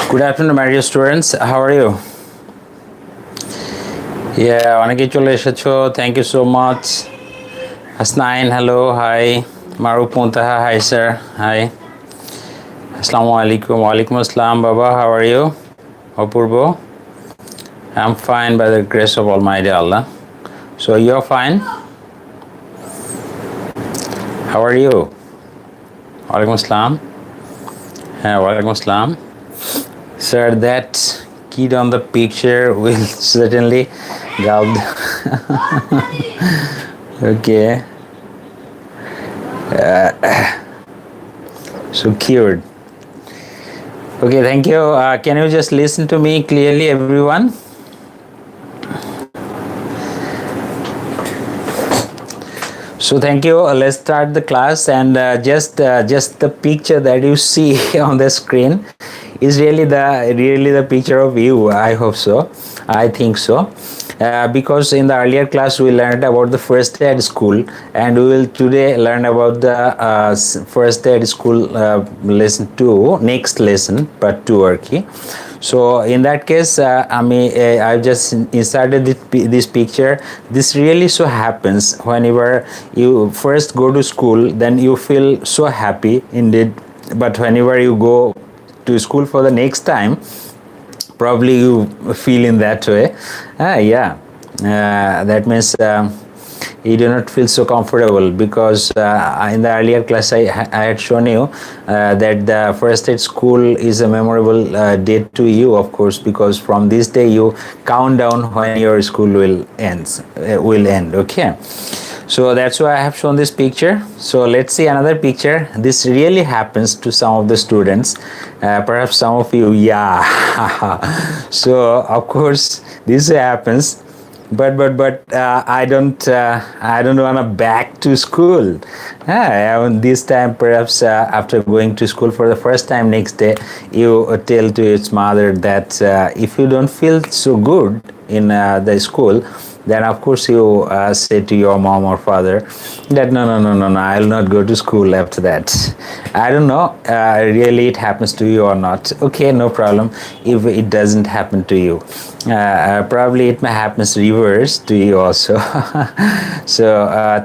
Good afternoon, my dear students. How are you? Yeah, অনেকেই চলে এসেছো. Thank you so much. Hasnain, hello, hi. Maruf Muntaha, hi sir, hi. Assalamu alaikum, wa alaikum assalam, Baba. How are you? Apurbo? I'm fine by the grace of Almighty Allah. So you're fine? How are you? Wa alaikum assalam. Wa alaikum assalam. Sir, that kid on the picture will certainly gulp. Okay. So cute. Okay, thank you. Can you just listen to me clearly, everyone? So thank you. Let's start the class, and just the picture that you see on the screen is really the picture of you. I hope so. I think so. Because in the earlier class we learned about the first aid school, and we will today learn about the first aid school lesson 2, next lesson, part 2 arki. So in that case, I've just inserted this picture. This really so happens whenever you first go to school, then you feel so happy indeed, but whenever you go to school for the next time, probably you feel in that way. That means you do not feel so comfortable, because in the earlier class I had shown you that the first aid school is a memorable date to you, of course, because from this day you count down when your school will end. Okay, so that's why I have shown this picture. So let's see another picture. This really happens to some of the students, perhaps some of you. So of course this happens, but I don't want to back to school. This time, perhaps after going to school for the first time, next day you tell to its mother that if you don't feel so good in the school, then of course you say to your mom or father that no, I'll not go to school after that. I don't know really it happens to you or not. Okay, no problem if it doesn't happen to you. Probably it may happen reverse to you also. So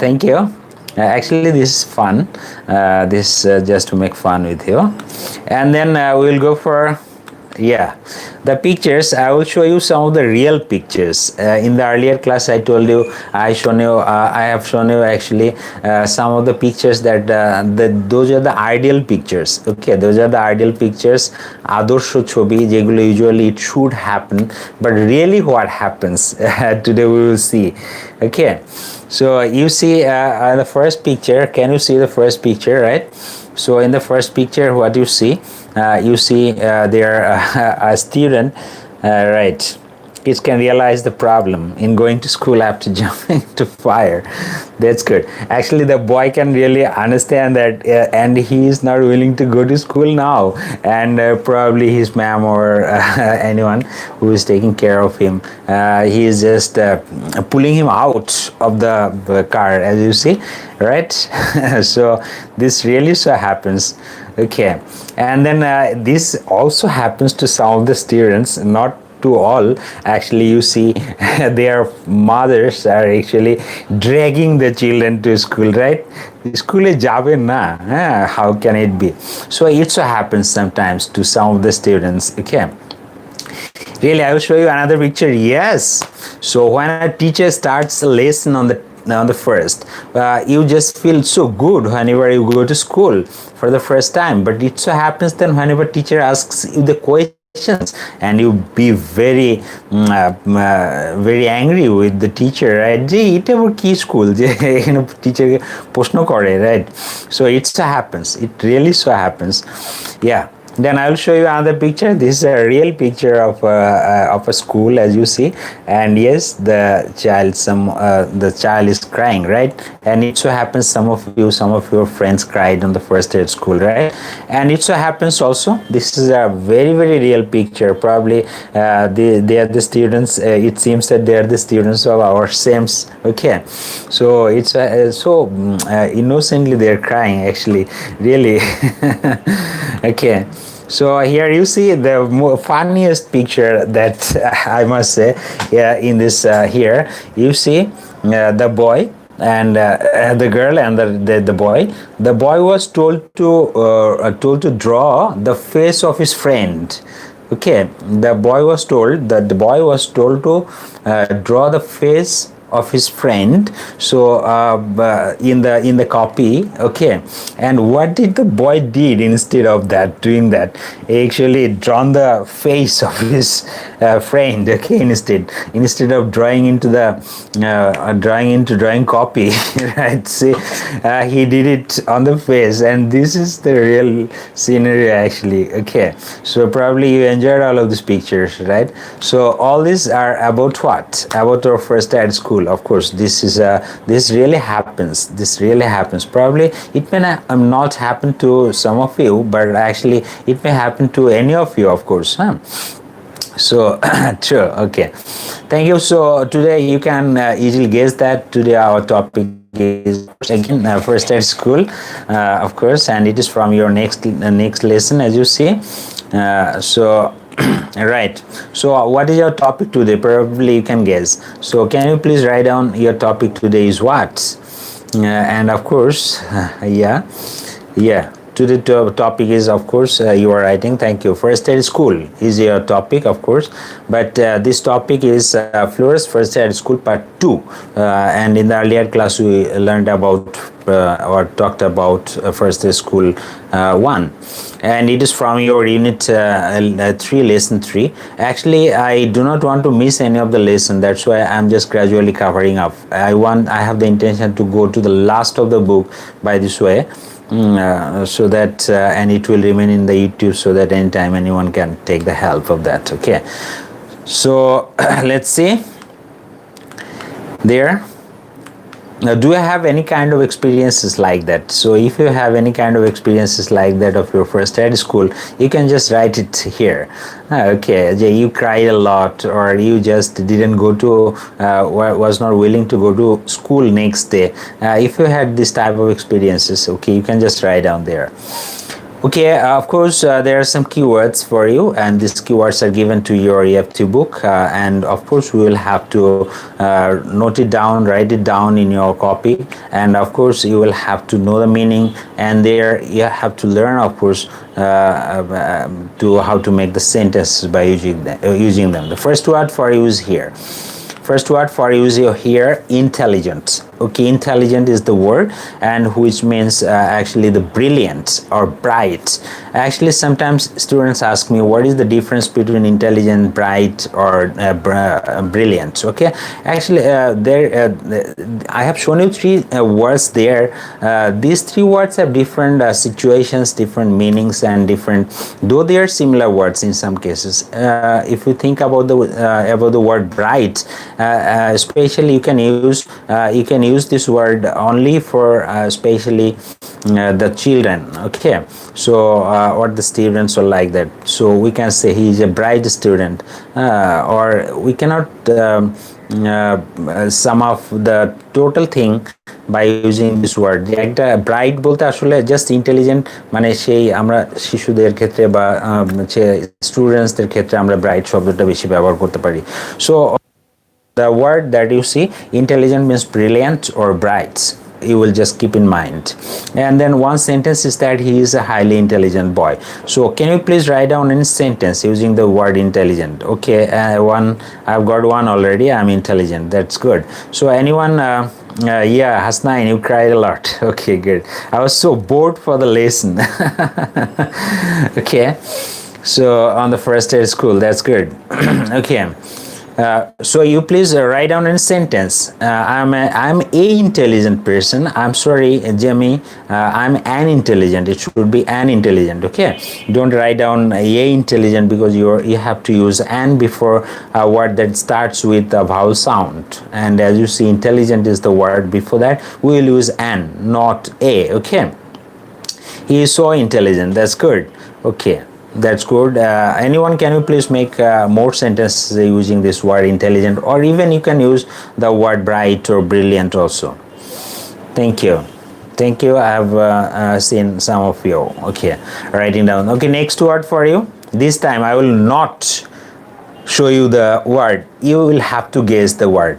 thank you. Actually this is fun, this just to make fun with you. And then we'll go for the pictures. I will show you some of the real pictures. In the earlier class I told you, I have shown you actually some of the pictures that those are the ideal pictures. Okay, those are the ideal pictures, adorsho chobi, jegulo usually it should happen, but really what happens today we will see. Okay, so you see the first picture. Can you see the first picture, right? So in the first picture, what you see there a student, right? Kids can realize the problem in going to school after jumping to fire. That's good. Actually, the boy can really understand that, and he is not willing to go to school now. And probably his mom or anyone who is taking care of him, he is just pulling him out of the car, as you see, right? So this really so happens. Okay, and then this also happens to some of the students, not to all. Actually, you see their mothers are actually dragging the children to school, right? School e jabe na, how can it be? So it so happens sometimes to some of the students. Okay, really, I will show you another picture. Yes, so when a teacher starts a lesson on the first, you just feel so good whenever you go to school for the first time, but it so happens then whenever teacher asks you the questions, and you be very angry with the teacher, right? Je eta abor ki school je teacher proshno kore, right? So it so happens, it really so happens. Then I will show you another picture. This is a real picture of a school, as you see, and yes, the child is crying, right? And it so happens some of your friends cried on the first day at school, right? And it so happens also, this is a very real picture. Probably they are the students. It seems that they are the students of our SAMs. Okay, so it's so innocently they are crying, actually, really. Okay. So here you see the funniest picture that I must say, in this here you see the boy and the girl and the boy. The boy was told to draw the face of his friend. Okay, the boy was told to draw the face of his friend. So in the copy, okay, and what did the boy did instead of doing that? He actually drawn the face of his friend. Okay, instead of drawing into drawing copy, right? See, he did it on the face, and this is the real scenery actually. Okay, so probably you enjoyed all of these pictures, right? So all these are about what? About our first day at school. Of course, this really happens. Probably it may not happen to some of you, but actually it may happen to any of you, of course, huh? So true. Okay, thank you. So today you can easily guess that today our topic is again first at school, of course, and it is from your next lesson, as you see. So right, so what is your topic today? Probably you can guess. So can you please write down your topic today is what? And of course, yeah, today topic is, of course, you are writing. Thank you. First aid school is your topic, of course, but this topic is Flores first aid school part 2, and in the earlier class we learned about or talked about first aid school 1, and it is from your unit 3, lesson 3. Actually, I do not want to miss any of the lesson. That's why I'm just gradually covering up. I have the intention to go to the last of the book by this way. So that and it will remain in the YouTube, so that anytime anyone can take the help of that. Okay, so let's see there. Now, do you have any kind of experiences like that? So if you have any kind of experiences like that of your first day at school, you can just write it here. Okay, you cried a lot, or you just didn't go to was not willing to go to school next day. If you had this type of experiences, okay, you can just write down there. Okay, of course, there are some keywords for you, and these keywords are given to your EFT book, and of course, we will have to note it down, write it down in your copy, and of course, you will have to know the meaning, and there you have to learn, of course, to how to make the sentences by using them. The first word for you is here. First word for you is here, intelligent. Okay, intelligent is the word, and which means actually the brilliant or bright. Actually, sometimes students ask me what is the difference between intelligent, bright, or brilliant. Okay, actually, I have shown you 3 words there. These 3 words have different situations, different meanings, and different, though they are similar words in some cases. If you think about the word bright, especially you can use this word only for especially the children. Okay, so or the students or like that. So we can say he is a bright student, or we cannot sum of the total thing by using this word. একটা bright বলতে আসলে just intelligent, মানে সেই আমরা শিশুদের ক্ষেত্রে বা স্টুডেন্টসদের ক্ষেত্রে আমরা ব্রাইট শব্দটা বেশি ব্যবহার করতে পারি. So the word that you see, intelligent, means brilliant or bright. You will just keep in mind. And then one sentence is that he is a highly intelligent boy. So can you please write down any sentence using the word intelligent? Okay, I've got one already. I'm intelligent. That's good. So anyone, yeah, Hasnain, you cried a lot. Okay, good. I was so bored for the lesson. Okay, so on the first day of school, that's good. Okay. So you please write down in a sentence. I'm a intelligent person. I'm sorry, Jamie. I'm an intelligent. It should be an intelligent. Okay. Don't write down a intelligent, because you have to use an before a word that starts with a vowel sound. And as you see, intelligent is the word before that. We will use an, not a. Okay. He is so intelligent. That's good. Okay. That's good. Anyone, can you please make more sentences using this word intelligent, or even you can use the word bright or brilliant also. Thank you. Thank you. I have seen some of you. Okay, writing down. Okay, next word for you. This time I will not show you the word. You will have to guess the word.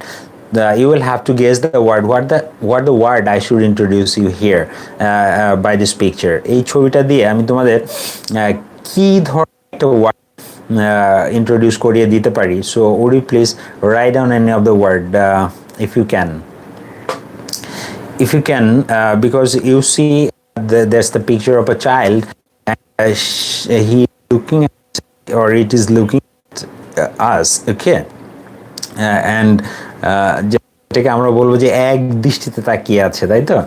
You will have to guess the word. What the word I should introduce you here by this picture. এই ছবিটা দিয়ে আমি তোমাদের কি ধরনের একটা word introduce করিয়ে দিতে পারি. So would you please write down any of the word if you can. If you can, because you see there's the picture of a child and he looking at, or it is looking at us, okay, and যেটাকে আমরা বলবো যে এক দৃষ্টিতে তাকিয়ে আছে, তাই তো?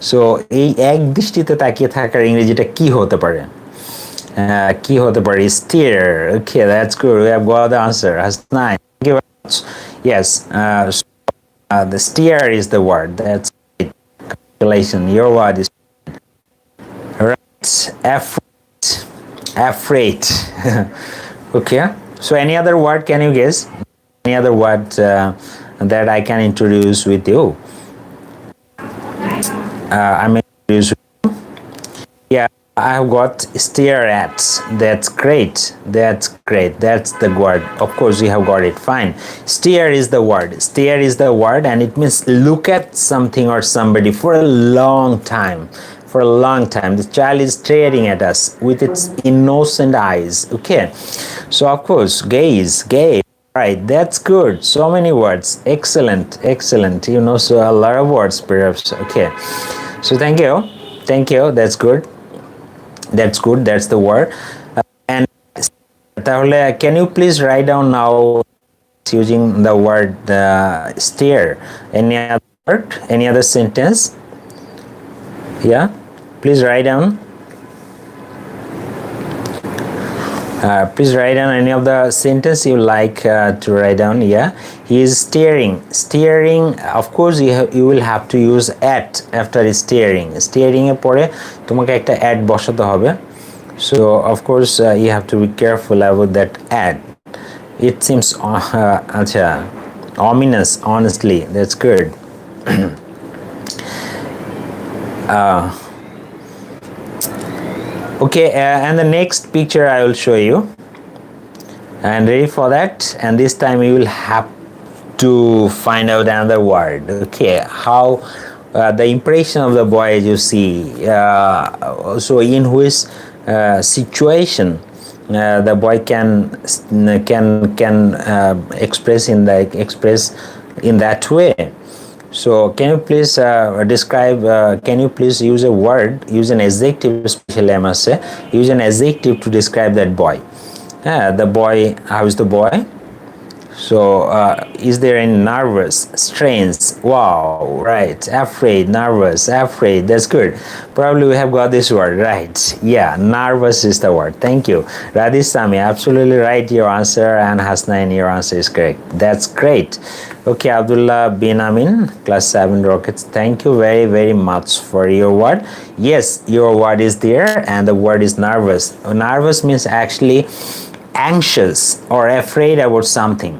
সো এই এক দৃষ্টিতে তাকিয়ে থাকার ইংরেজিটা কি হতে পারে? কি হতে পারে? Stare. Okay, that's good. We have got the answer. That's nice. Thank you very much. Yes, the stare is the word. That's your word is right. Afraid. Okay, so any other word can you guess? Any other word that I can introduce with you? I may introduce with you. Yeah, I have got stare at. That's great. That's great. That's the word. Of course you have got it. Fine. Stare is the word. Stare is the word, and it means look at something or somebody for a long time. For a long time. The child is staring at us with its innocent eyes. Okay. So of course, gaze. Right, that's good. So many words. Excellent. You know, so a lot of words perhaps. Okay. So thank you. That's good. That's the word. And তাহলে can you please write down now using the word stare? Any other word? Any other sentence? Yeah, please write down. Please write down any of the sentence you like to write down. Yeah, he is staring. Of course you will have to use at after staring এর পরে তোমাকে একটা at বসাতে হবে. So of course you have to be careful about that at. It seems ominous, honestly. That's good. Okay, and the next picture I will show you, and ready for that, and this time you will have to find out another word. Okay, how the impression of the boy as you see, so in which situation the boy can express in that way. So can you please describe, can you please use a word, use an adjective, especially I must say, use an adjective to describe that boy. The boy, how is the boy? So is there any nervous, strange, wow, right, afraid, nervous, afraid, that's good. Probably we have got this word, right? Yeah, nervous is the word. Thank you. Radhistami, absolutely right, your answer, and Hasnain, your answer is correct. That's great. Okay, Abdullah bin Amin, class 7 Rockets, thank you very, very much for your word. Yes, your word is there, and the word is nervous. Nervous means actually anxious or afraid about something.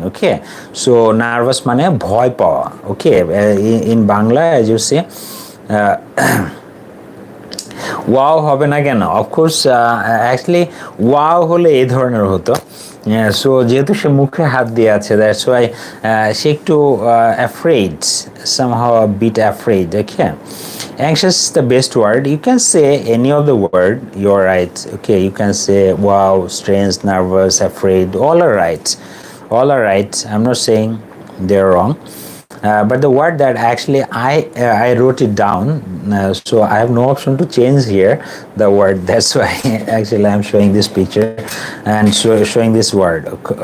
Okay, so nervous মানে ভয় পাওয়া. Okay, in Bangla as you say, wow হবে না কেন? Of course actually wow হলে এই ধরনের হতো. So যেহেতু সে মুখে হাত দিয়ে আছে, that's why সে একটু afraid, somehow a bit afraid. Okay, anxious is the best word. You can say any of the word, you're right. Okay, you can say wow, strange, nervous, afraid, all are right. I'm not saying they're wrong, but the word that actually I wrote it down, so I have no option to change here the word. That's why actually I'm showing this picture and showing this word.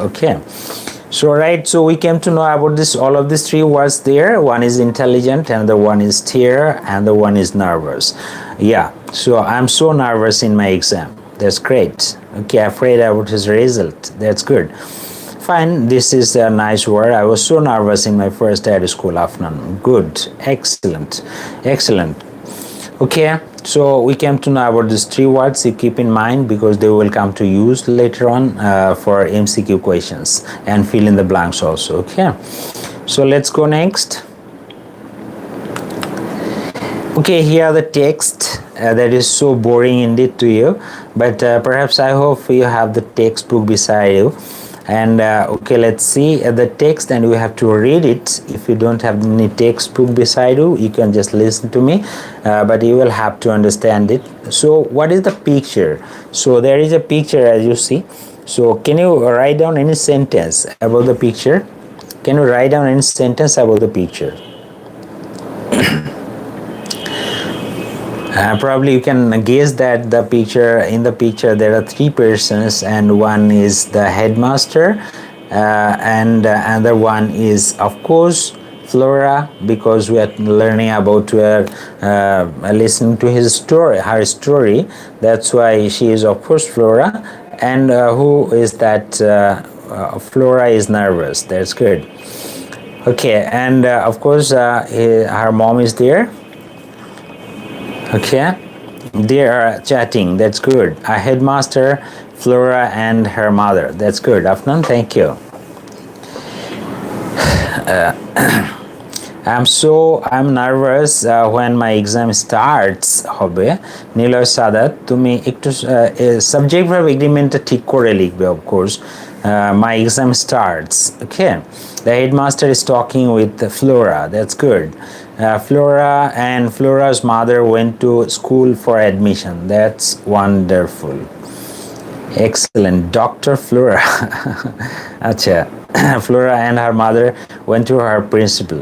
Okay, so right, so we came to know about this, all of these three words there. One is intelligent, and the one is stare, and the one is nervous. Yeah, so I'm so nervous in my exam. That's great. Okay, afraid about his result. That's good. Fine, this is a nice word. I was so nervous in my first day at school afternoon. Good, excellent. Okay, so we came to know about these three words. You keep in mind because they will come to use later on for MCQ questions, and fill in the blanks also. Okay, so let's go next. Okay, here are the text that is so boring indeed to you, but perhaps I hope you have the textbook beside you. And okay, let's see the text, and we have to read it. If you don't have any textbook beside you, you can just listen to me, but you will have to understand it. So what is the picture? So there is a picture, as you see. So can you write down any sentence about the picture? Can you write down any sentence about the picture? Probably you can guess that in the picture there are three persons, and one is the headmaster, and another one is of course Flora, because we are learning about listening to her story. That's why she is of course Flora. And who is that? Flora is nervous. That's good. Okay, and of course her mom is there. Okay, they are chatting. That's good. A headmaster, Flora, and her mother. That's good. Afnan, thank you. I'm nervous when my exam starts. হবে নিলয় সাদাত, তুমি একটু subject verb এগ্রিমেন্টটা ঠিক করে লিখবে, of course. My exam starts. Okay, the headmaster is talking with Flora. That's good. Flora and Flora's mother went to school for admission. That's wonderful. Excellent. Dr. Flora. Acha. Flora and her mother went to her principal.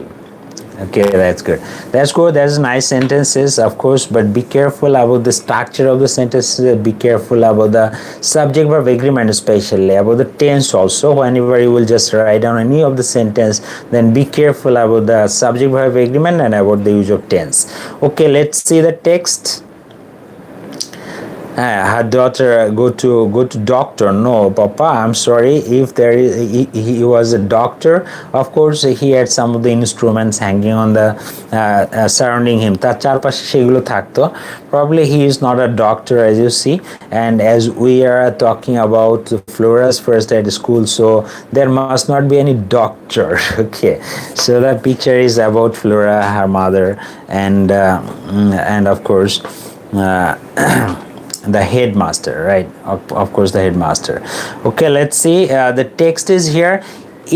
Okay, that's good. That's good. That's nice sentences, of course, but be careful about the structure of the sentences. Be careful about the subject verb agreement, especially about the tense also. Whenever you will just write down any of the sentence, then be careful about the subject verb agreement and about the use of tense. Okay, let's see the text. Her daughter go to doctor. No, Papa, I'm sorry. If he was a doctor, of course he had some of the instruments hanging on the surrounding him. তার চারপাশে সেগুলো থাকতো. Probably he is not a doctor, as you see, and as we are talking about Flora's first day at school, so there must not be any doctor. Okay, so the picture is about Flora, her mother, and of course the headmaster, right? Of course the headmaster. Okay, let's see. The text is here.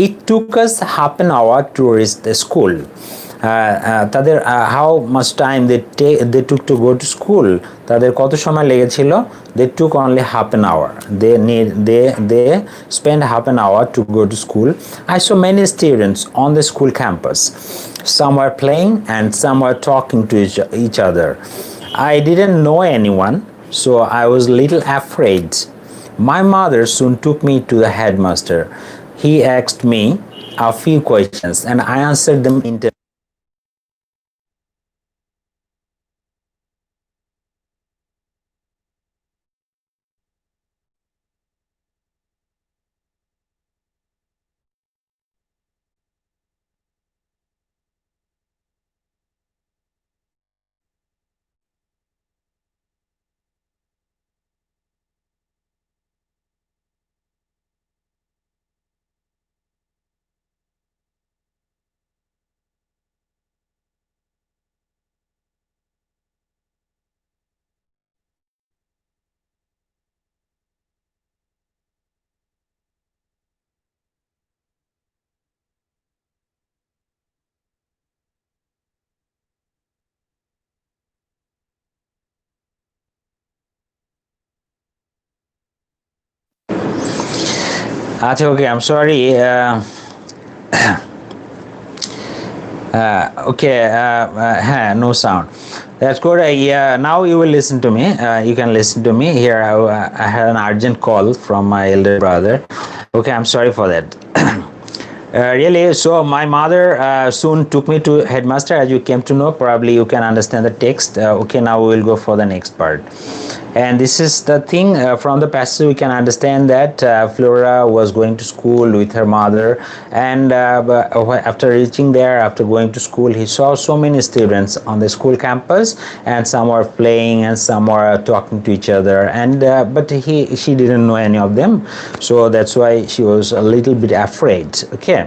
It took us half an hour to reach the school. তাদের how much time they took to go to school? তাদের কত সময় লেগেছিল? They took only half an hour. They spent half an hour to go to school. I saw many students on the school campus. Some were playing and some were talking to each other. I didn't know anyone, so I was a little afraid. My mother soon took me to the headmaster. He asked me a few questions and I answered them in okay, I'm sorry. Okay, no sound. That's good. Yeah, now you will listen to me. You can listen to me. Here, I had an urgent call from my elder brother. Okay, I'm sorry for that. Really, so my mother soon took me to headmaster. As you came to know, probably you can understand the text. Okay, now we will go for the next part. And this is the thing, from the passage we can understand that Flora was going to school with her mother, and after reaching there, after going to school, he saw so many students on the school campus, and some were playing and some were talking to each other, and but she didn't know any of them, so that's why she was a little bit afraid. Okay,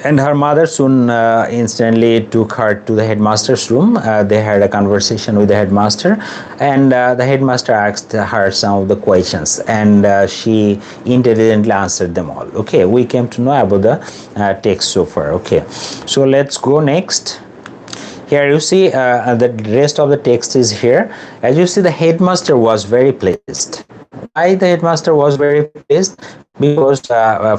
And her mother soon instantly took her to the headmaster's room. They had a conversation with the headmaster, and the headmaster asked her some of the questions, and she intelligently answered them all. Okay, we came to know about the text so far. Okay, so let's go next. Here you see the rest of the text is here. As you see, the headmaster was very pleased. Why the headmaster was very pleased? Because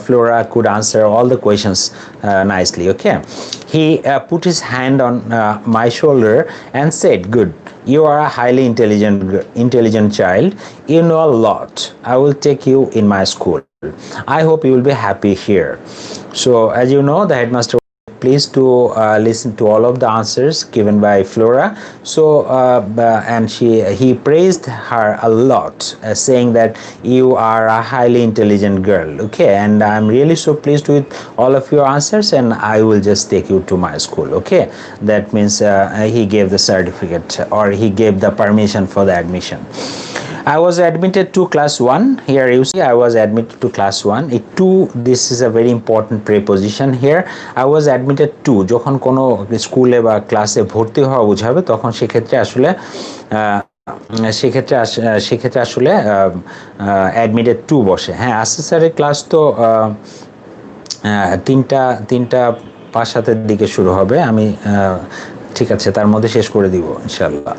Flora could answer all the questions nicely. Okay, he put his hand on my shoulder and said, "Good, you are a highly intelligent child. You know a lot. I will take you in my school. I hope you will be happy here." So as you know, the headmaster pleased to listen to all of the answers given by Flora. So and he praised her a lot, saying that you are a highly intelligent girl. Okay, and I'm really so pleased with all of your answers, and I will just take you to my school. Okay, that means he gave the certificate, or he gave the permission for the admission. I was admitted to class 1. Here you see I was admitted to class 1. It 2, this is a very important preposition here. I was admitted to, যখন কোনো স্কুলে বা ক্লাসে ভর্তি হওয়া বোঝাবে তখন সেক্ষেত্রে আসলে সেক্ষেত্রে আসলে অ্যাডমিটেড টু বসে। হ্যাঁ, আসেসারের ক্লাস তো তিনটা 5-7 দিকে শুরু হবে। আমি ঠিক আছে, তার মধ্যে শেষ করে দিব ইনশাআল্লাহ।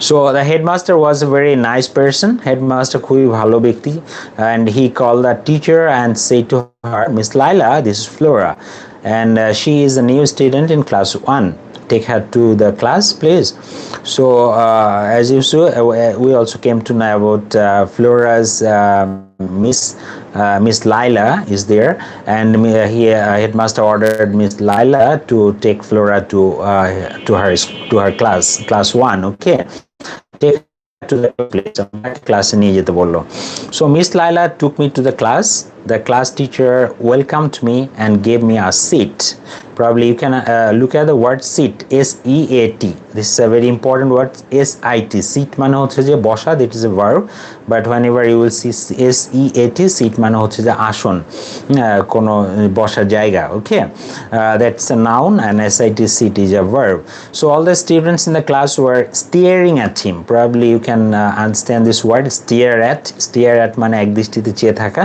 So the headmaster was a very nice person. Headmaster খুবই ভালো ব্যক্তি, and he called the teacher and said to her, "Miss Laila, this is Flora, and she is a new student in class 1. Take her to the class, please." So as you saw, we also came to know about Flora's Miss Laila is there, and headmaster ordered Miss Laila to take Flora to her class 1. Okay, take to the place, class নিয়ে যেতে বললো. So Miss Laila took me to the class. The class teacher welcomed me and gave me a seat. Probably you can look at the word seat, S-E-A-T. This is a very important word, S-I-T. Seat মানে হচ্ছে যে বসা, that is a verb, but whenever you will see S-E-A-T, seat মানে হচ্ছে যে আসন, কোনো বসার জায়গা. Okay, that's a noun, and S-I-T, seat, is a verb. So all the students in the class were staring at him. Probably you can understand this word, stare at মানে এক দৃষ্টিতে চেয়ে থাকা.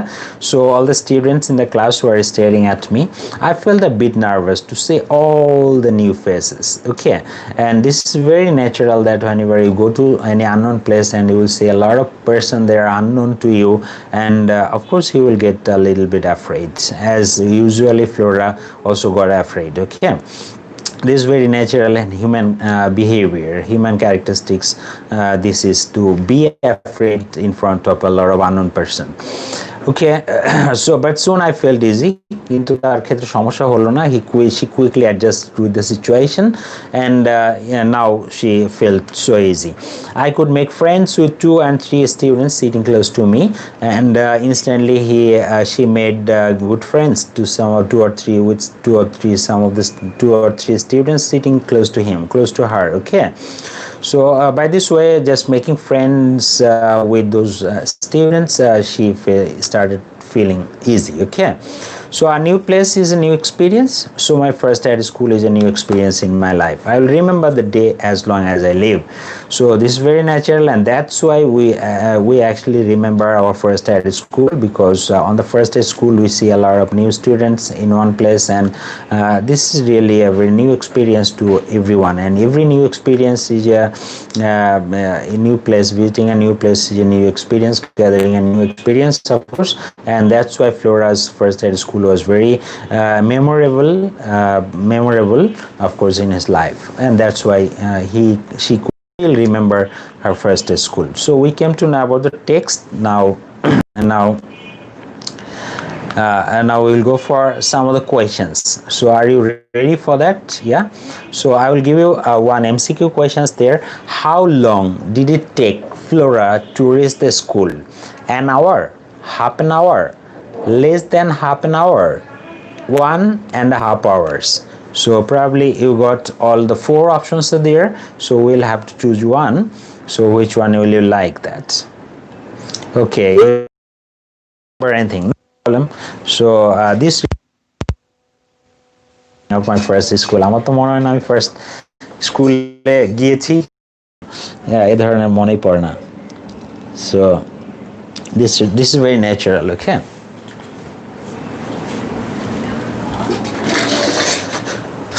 So all the students in the class were staring at me. I felt a bit nervous to see all the new faces. Okay, and this is very natural that whenever you go to any unknown place and you will see a lot of person there unknown to you, and of course you will get a little bit afraid, as usually Flora also got afraid. Okay, this is very natural and human behavior, human characteristics. This is to be afraid in front of a lot of unknown person. Okay, so but soon I felt easy. কিন্তু তার ক্ষেত্রে সমস্যা হলো না. She quickly adjusted with the situation, and now she felt so easy. I could make friends with 2 and 3 students sitting close to me, and instantly she made good friends to some of 2 or 3 students sitting close to her. Okay, so by this way, just making friends with those students, she started feeling easy. Okay, so a new place is a new experience. So my first day at school is a new experience in my life. I will remember the day as long as I live. So this is very natural, and that's why we actually remember our first day at school, because on the first day at school we see a lot of new students in one place, and this is really a very new experience to everyone, and every new experience is a new place. Visiting a new place is a new experience, gathering a new experience, of course, and that's why Flora's first day at school was very memorable, of course, in his life, and that's why she could still remember her first day at school. So we came to know about the text now, and now we will go for some of the questions. So are you ready for that? Yeah, so I will give you one MCQ questions there. How long did it take Flora to reach the school? An hour, half an hour, less than half an hour, 1.5 hours? So probably you got all the 4 options are there, so we'll have to choose one. So which one will you like that? Okay, or anything, no problem. So this of my first school. আমার তো মনে হয় না আমি first স্কুলে গিয়েছি, এই ধরনের মনেই পড়ে না। So this is very natural, okay?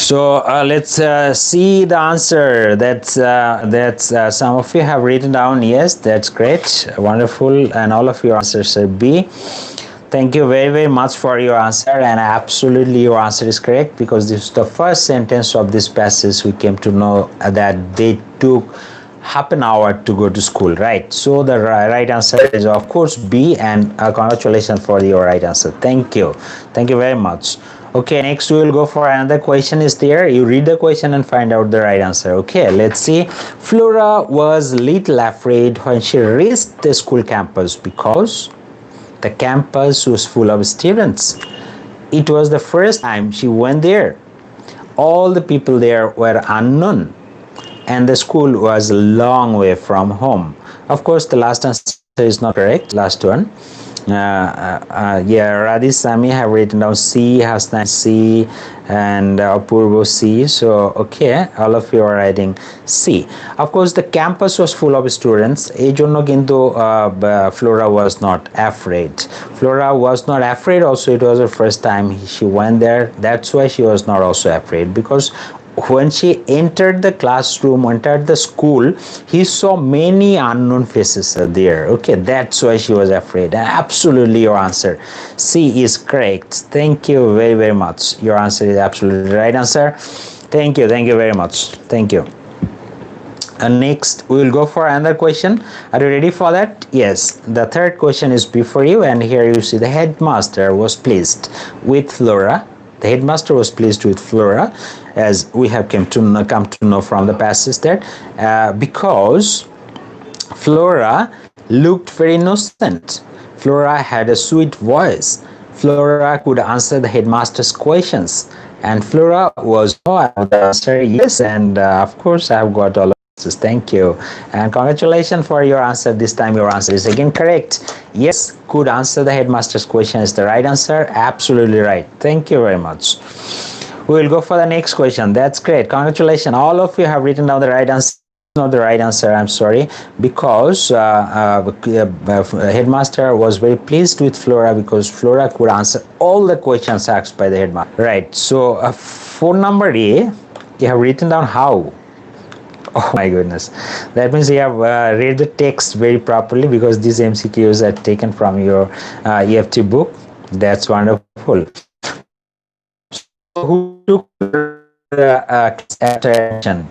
So let's see the answer. That's some of you have written down. Yes, that's great, wonderful, and all of your answers are B. Thank you very, very much for your answer, and absolutely your answer is correct, because this is the first sentence of this passage. We came to know that they took half an hour to go to school, right? So the right answer is of course B, and congratulations for your right answer. Thank you very much. Okay, next we will go for another question. Is there, you read the question and find out the right answer. Okay, let's see. Flora was little afraid when she reached the school campus because the campus was full of students. It was the first time she went there. All the people there were unknown, and the school was a long way from home. Of course, the last answer is not correct, last one. Yeah, Radhi Sami have written down C, Hasnan C, and Apurvo C. So okay, all of you are writing C. Of course, the campus was full of students. এই জন্য কিন্তু Flora was not afraid. Flora was not afraid. Also, it was her first time she went there. That's why she was not also afraid, because when she entered the classroom, entered the school, he saw many unknown faces there. Okay, that's why she was afraid. Absolutely, your answer C is correct. Thank you very, very much. Your answer is absolutely the right answer. Thank you very much. Thank you. And next we will go for another question. Are you ready for that? Yes, the third question is before you, and here you see the headmaster was pleased with Flora. The headmaster was pleased with Flora, as we have come to know from the passage, that because Flora looked very innocent. Flora had a sweet voice. Flora could answer the headmaster's questions, and Flora was the answer. Yes, and of course I have got all of this. Thank you, and congratulations for your answer. This time your answer is again correct. Yes, could answer the headmaster's question is the right answer. Absolutely right. Thank you very much. We will go for the next question. That's great. Congratulations. All of you have written down the right answer. Not the right answer, I'm sorry, because headmaster was very pleased with Flora, because Flora could answer all the questions asked by the headmaster. Right. So for number A, you have written down how. Oh my goodness, that means you have read the text very properly, because these MCQs are taken from your EFT book. That's wonderful. So who took the attention?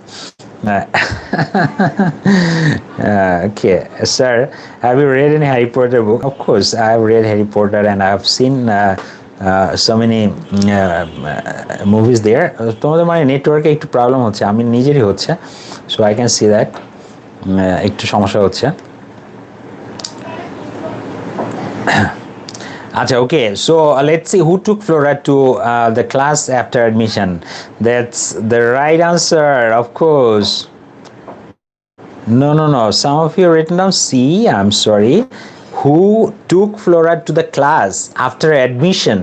Okay, sir, have you read any Harry Potter book? Of course, I have read Harry Potter, and I have seen so many movies there. তোমাদের মানে নেটওয়ার্কে একটু problem হচ্ছে, আমি নিজেরই হচ্ছে, so I can see that একটু সমস্যা হচ্ছে। Acha, okay, so let's see who took Flora to the class after admission. That's the right answer, of course. No, some of you have written down C. I'm sorry. Who took Flora to the class after admission?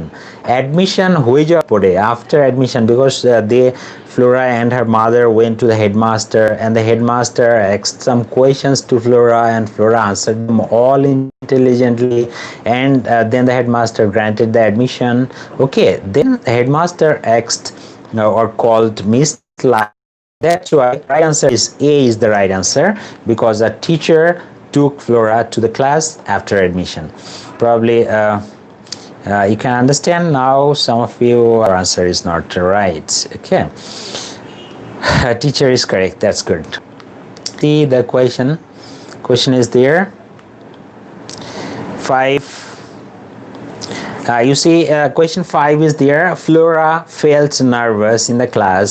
Admission হয়ে যাওয়ার পরে, after admission, because Flora and her mother went to the headmaster, and the headmaster asked some questions to Flora, and Flora answered them all intelligently, and then the headmaster granted the admission. Okay, then the headmaster asked or called Miss Lai. That's why right answer is A is the right answer, because a teacher took Flora to the class after admission. Probably you can understand now. Some of you, our answer is not right. Okay, teacher is correct. That's good. See the question is there. 5. You see, question 5 is there. Flora felt nervous in the class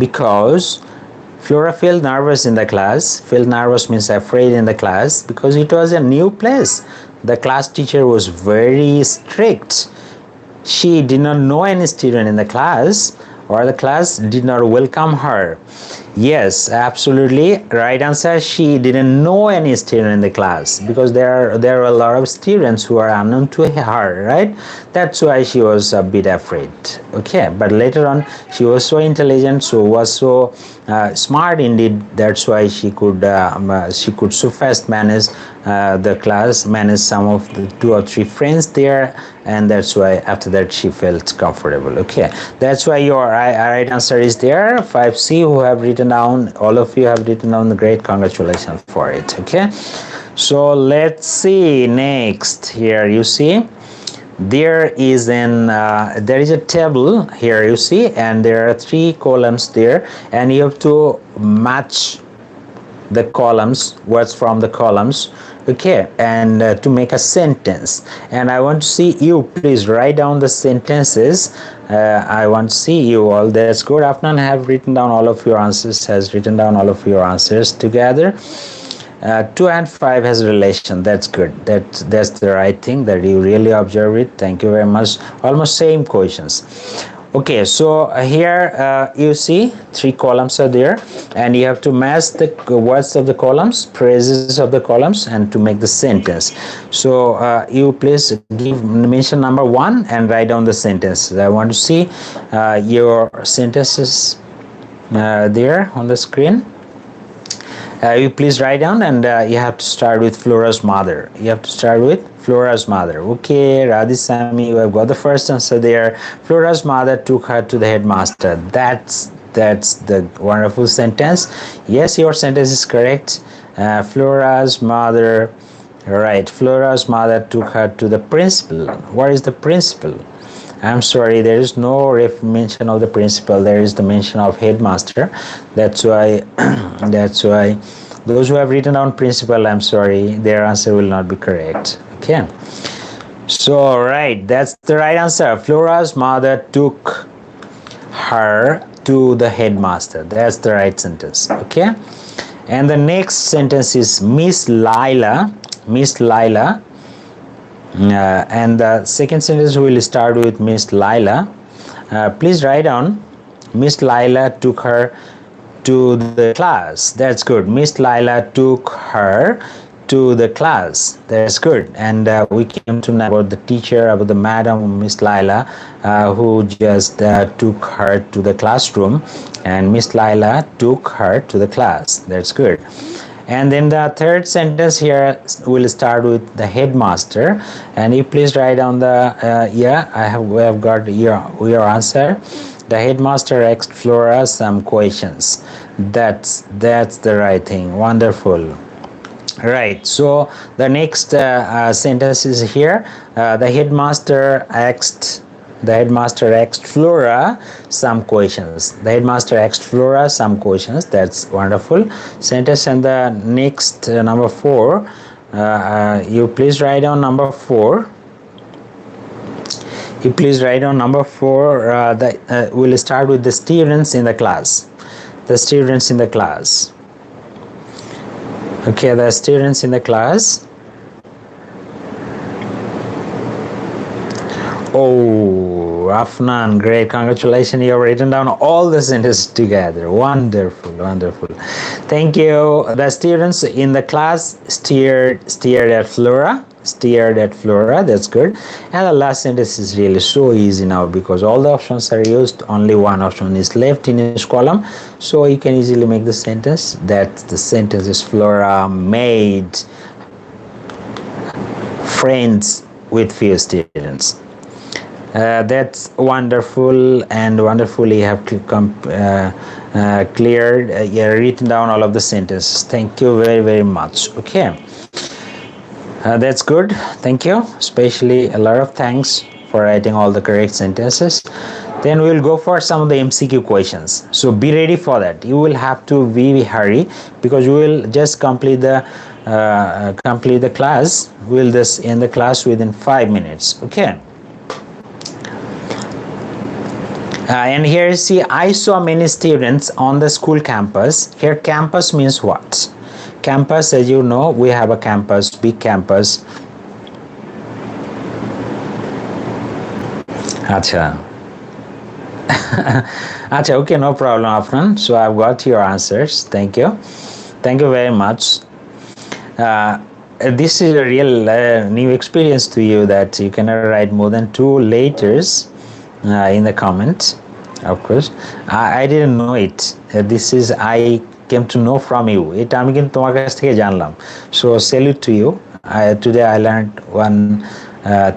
because Flora felt nervous in the class. Felt nervous means afraid in the class, because it was a new place. The class teacher was very strict. She did not know any student in the class, or the class did not welcome her. Yes, absolutely right answer. She didn't know any student in the class because there are a lot of students who are unknown to her, right? That's why she was a bit afraid. Okay, but later on she was so intelligent, so was so smart indeed. That's why she could so fast manage the class, manage some of the 2 or 3 friends there, and that's why after that she felt comfortable. Okay, that's why your right answer is there, 5C. Who have written down, all of you have written down, great, congratulations for it. Okay, so let's see next. Here you see there is a table here, you see, and there are 3 columns there, and you have to match the columns, words from the columns. Okay, and to make a sentence, and I want to see you please write down the sentences. I want to see you all. That's good. Afnan have written down all of your answers, has written down all of your answers together. 2 and 5 has relation. That's good. That's the right thing, that you really observe it. Thank you very much. Almost same questions. Okay, so here you see 3 columns are there, and you have to match the words of the columns, phrases of the columns, and to make the sentence. So you please mention number 1 and write down the sentences. I want to see your sentences there on the screen. You please write down, and you have to start with Flora's mother. You have to start with Flora's mother. Okay, Radhisami, you have got the first answer there. Flora's mother took her to the headmaster. That's the wonderful sentence. Yes, your sentence is correct. Flora's mother, right? Flora's mother took her to the principal. What is the principal? I'm sorry, there is no mention of the principal. There is the mention of headmaster. That's why those who have written down principal, I'm sorry, their answer will not be correct. Okay, so right, that's the right answer. Flora's mother took her to the headmaster. That's the right sentence. Okay, and the next sentence is Miss Lila. And the second sentence will start with Miss Lila. Please write down, Miss Lila took her to the class. That's good. Miss Lila took her to the class. That's good. And we came to know about the teacher, about the madam, Miss Lila, who just took her to the classroom, and Miss Lila took her to the class. That's good. And then the third sentence here will start with the headmaster, and you please write down the we have got your answer. The headmaster asked Flora some questions. That's the right thing. Wonderful. Right, so the next sentence is here. The headmaster asked Flora some questions. The headmaster asked Flora some questions. That's wonderful sentence. And the next number 4, you please write down number 4. You please write down number 4. We'll start with the students in the class. The students in the class. Okay, the students in the class. Oh, Afnan, great, congratulations, you have written down all the sentences together. Wonderful. Thank you. The students in the class stared at Flora. That's good. And the last sentence is really so easy now, because all the options are used, only one option is left in each column, so you can easily make the sentence. That the sentence is Flora made friends with few students. That's wonderful, and wonderfully you have cleared, written down all of the sentences. Thank you very much. Okay, that's good. Thank you, especially a lot of thanks for writing all the correct sentences. Then we will go for some of the MCQ questions, so be ready for that. You will have to hurry, because we will just complete the class. We'll just end the class within 5 minutes. Okay. And here you see, I saw many students on the school campus. Here campus means what? Campus, as you know, we have a campus, big campus. Acha. Acha, okay, no problem, Afnan. So I've got your answers. Thank you very much. This is a real new experience to you that you cannot write more than 2 letters in the comment. Of course, I didn't know it. This is I came to know from you. এটা আমি কিন্তু তোমার কাছ থেকে জানলাম. So salute to you. Today I learned one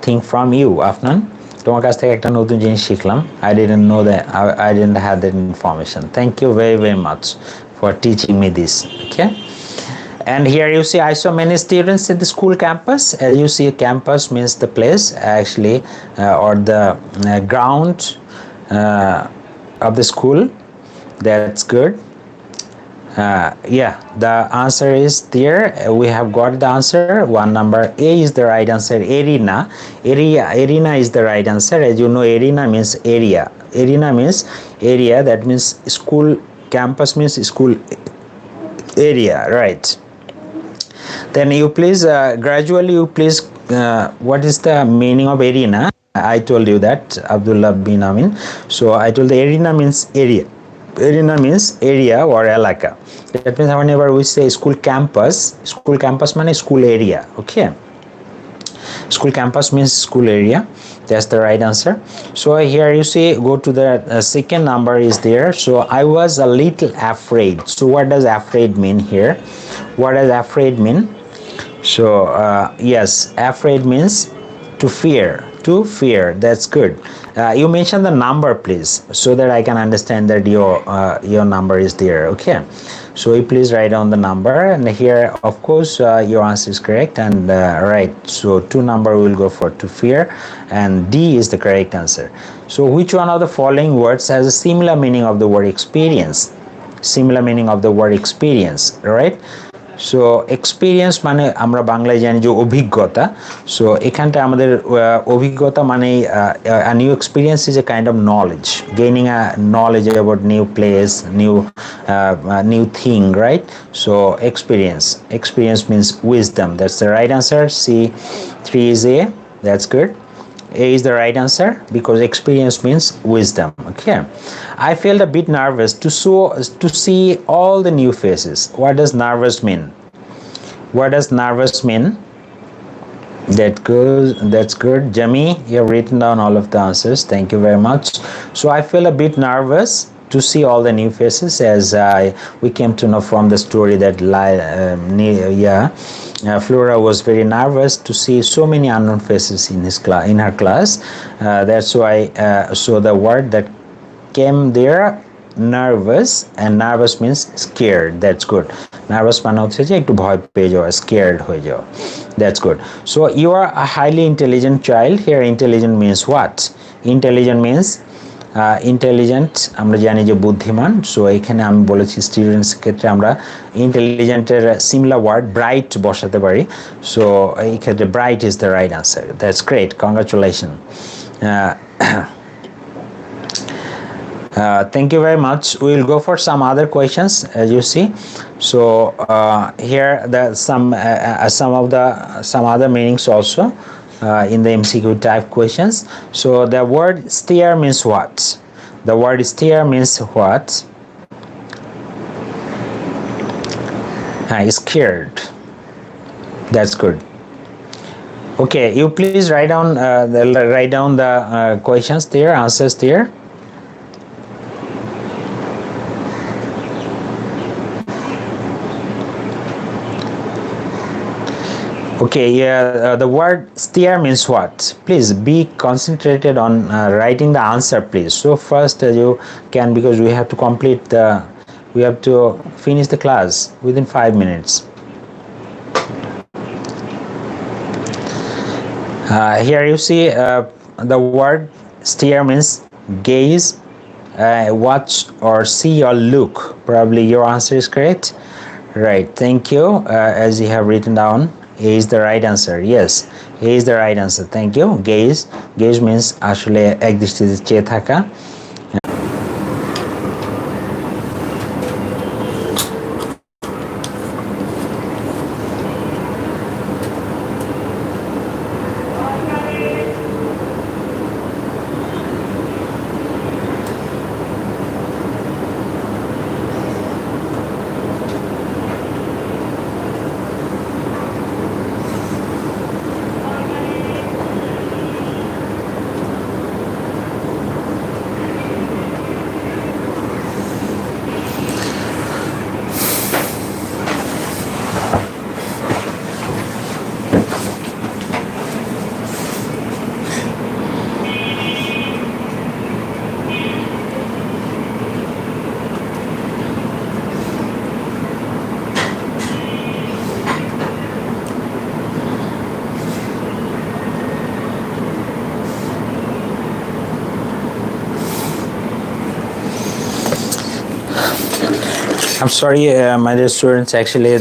thing from you, Afnan. তোমার কাছ থেকে একটা নতুন জিনিস শিখলাম. I didn't know that. I didn't have that information. Thank you very very much for teaching me this. Okay. And here you see I saw many students at the school campus. As you see, campus means the place actually or the ground of the school. That's good. Yeah, the answer is there. We have got the answer. One number A is the right answer. Arena is the right answer. As you know, arena means area. Arena means area. That means school. Campus means school area, right? Then you please gradually you please what is the meaning of arena? I told you that, Abdullah bin Amin. So I told the arena means area. Arena means area or elaka. That means whenever we say school campus means school area. Okay, school campus means school area. That's the right answer. So here you see, go to the second number is there. So I was a little afraid. So what does afraid mean here? What does afraid mean? So yes, afraid means to fear. That's good. You mention the number please, so that I can understand that your number is there. Okay, so you please write down the number, and here of course your answer is correct and right. So 2 number will go for to fear, and D is the correct answer. So which one of the following words has a similar meaning of the word experience? Right? So experience মানে আমরা বাংলায় জানি যে অভিজ্ঞতা. So এখানটা আমাদের অভিজ্ঞতা মানে new experience is a kind of knowledge, gaining a knowledge about new place, new thing, right? So experience means wisdom. That's the right answer. C3 is A. That's good. A is the right answer because experience means wisdom. Okay, I felt a bit nervous to see all the new faces. What does nervous mean? That's good. Jami, you have written down all of the answers. Thank you very much. So I feel a bit nervous to see all the new faces, as we came to know from the story that Flora was very nervous to see so many unknown faces in her class. That's why so the word that came there, nervous, and nervous means scared. That's good. Nervous মানে হচ্ছে যে একটু ভয় পেয়ে যাওয়া, scared হয়ে যাওয়া. That's good. So you are a highly intelligent child. Here intelligent means what? Intelligent means intelligent আমরা জানি যে বুদ্ধিমান. সো এখানে আমি বলেছি স্টুডেন্টস ক্ষেত্রে আমরা ইন্টেলিজেন্টের সিমিলার ওয়ার্ড ব্রাইট বসাতে পারি. সো এই ক্ষেত্রে bright is the right answer. That's great, congratulation. Thank you very much. We will go for some other questions, as you see. So here some other meanings also in the MCQ type questions. So the word steer means what? Scared. That's good. Okay, you please write down the questions there, answers there. Okay, the word steer means what? Please be concentrated on writing the answer, please. So first you can, because we have to finish the class within 5 minutes. Here you see the word steer means gaze, watch or see or look. Probably your answer is correct. Right, thank you. As you have written down, A is the right answer. Yes, A is the right answer. Thank you. Gaze means আসলে একদৃষ্টিতে চেয়ে থাকা. I'm sorry, my dear students, actually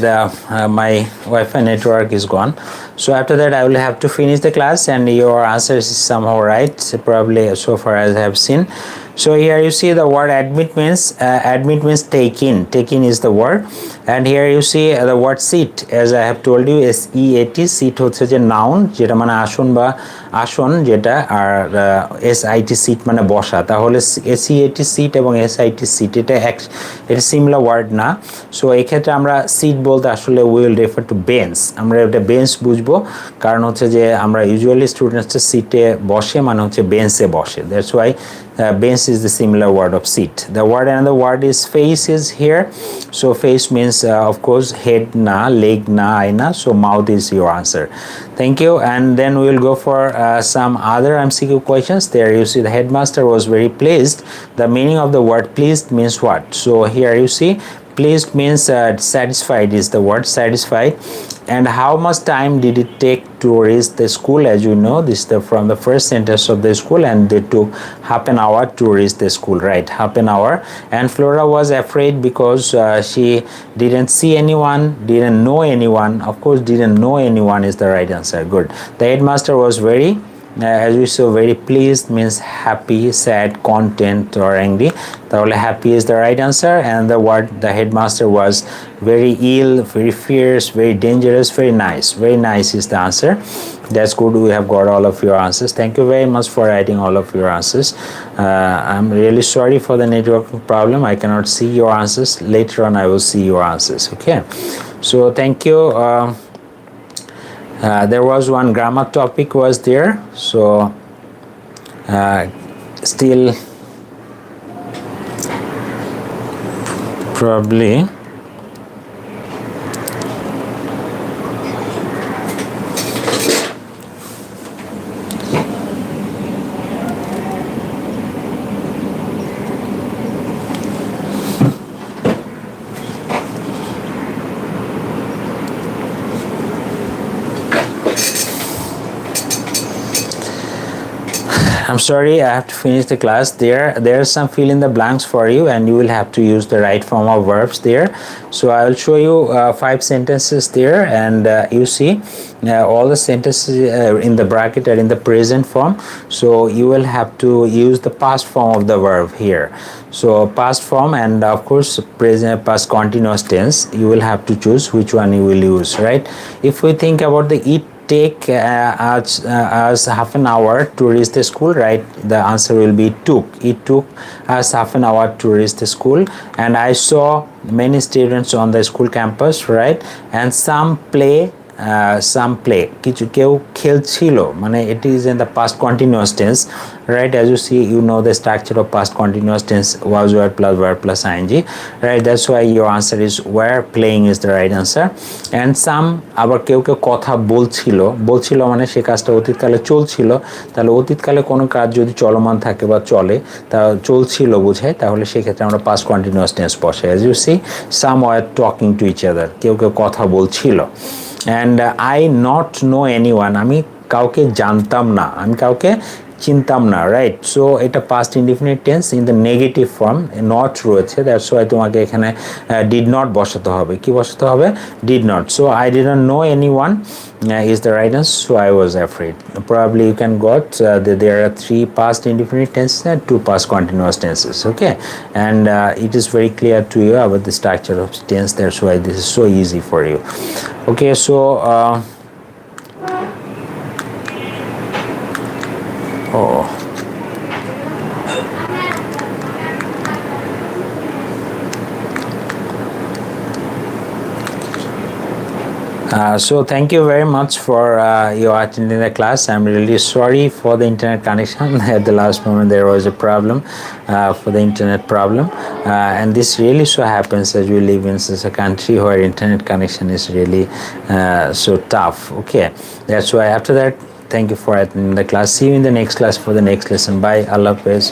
my Wi-Fi network is gone. So after that I will have to finish the class, and your answer is somehow right, probably so far as I have seen. So here you see the word admit means take in is the word, and here you see the word seat, as I have told you, SEAT, seat হচ্ছে যে noun, যেটা মানে আসন বা আসন যেটা, আর SIT seat মানে বসা, তাহলে SEAT seat এবং SIT seat এটা সিমিলার ওয়ার্ড না। সো এই ক্ষেত্রে আমরা সিট বলতে আসলে উইল রেফার টু বেঞ্চ, আমরা এটা বেঞ্চ বুঝবো, কারণ হচ্ছে যে আমরা ইউজুয়ালি স্টুডেন্টস সিটে বসে মানে হচ্ছে বেঞ্চে বসে, that's why bench is the similar word of seat. The word, another word is face is here. So face means of course head na, leg na, eye na, so mouth is your answer. Thank you. And then we will go for some other MCQ questions. There you see the headmaster was very pleased. The meaning of the word pleased means what? So here you see pleased means satisfied is the word, satisfied. And how much time did it take to reach the school? As you know, this is from the first sentence of the school, and they took half an hour to reach the school, right? Half an hour. And Flora was afraid because she didn't see anyone, didn't know anyone. Of course, didn't know anyone is the right answer. Good. The headmaster was very as we saw, very pleased means happy, sad, content, or angry. তাহলে happy is the right answer, and the word the headmaster was very ill, very fierce, very dangerous, very nice. Very nice is the answer. That's good. We have got all of your answers. Thank you very much for writing all of your answers. I'm really sorry for the network problem. I cannot see your answers. Later on I will see your answers. Okay, so thank you. There was one grammar topic was there, so still probably I'm sorry, I have to finish the class. There's some fill in the blanks for you, and you will have to use the right form of verbs there. So I will show you 5 sentences there, and you see all the sentences in the bracket are in the present form. So you will have to use the past form of the verb here. So past form, and of course present, past continuous tense, you will have to choose which one you will use, right? If we think about the it take as half an hour to reach the school, right? The answer will be took. It took us half an hour to reach the school, and I saw many students on the school campus, right? And some play কিছু কেউ খেলছিল, মানে it is in the past continuous tense, right? As you see, you know the structure of past continuous tense, was word plus verb plus ing, right? That's why your answer is where, playing is the right answer. And some, আবার কেউ কেউ কথা বলছিল মানে সে কাজটা অতীতকালে চলছিল, তাহলে অতীতকালে কোনো কাজ যদি চলমান থাকে বা চলে, তা চলছিল বোঝায়, তাহলে সেক্ষেত্রে আমরা past continuous tense বসে। As you see, some were talking to each other, কেউ কেউ কথা বলছিল। And I not know anyone, আমি কাউকে জানতাম না, আমি কাউকে চিনতাম না, রাইট? সো এটা past indefinite tense in the negative form, not রয়েছে, দ্যাটস ওয়াই তোমাকে এখানে ডিড নট বসাতে হবে। কি বসাতে হবে? Did not. So I didn't know anyone is the right answer, so I was afraid. Probably you can got there are 3 past indefinite tenses and 2 past continuous tenses, okay? And it is very clear to you about the structure of tense, that's why this is so easy for you. Okay, so so thank you very much for your attending the class. I'm really sorry for the internet connection. At the last moment there was a problem for the internet problem, and this really so happens as we live in such a country where internet connection is really so tough. Okay, that's why after that, thank you for attending the class. See you in the next class for the next lesson. Bye. Allah Hafiz.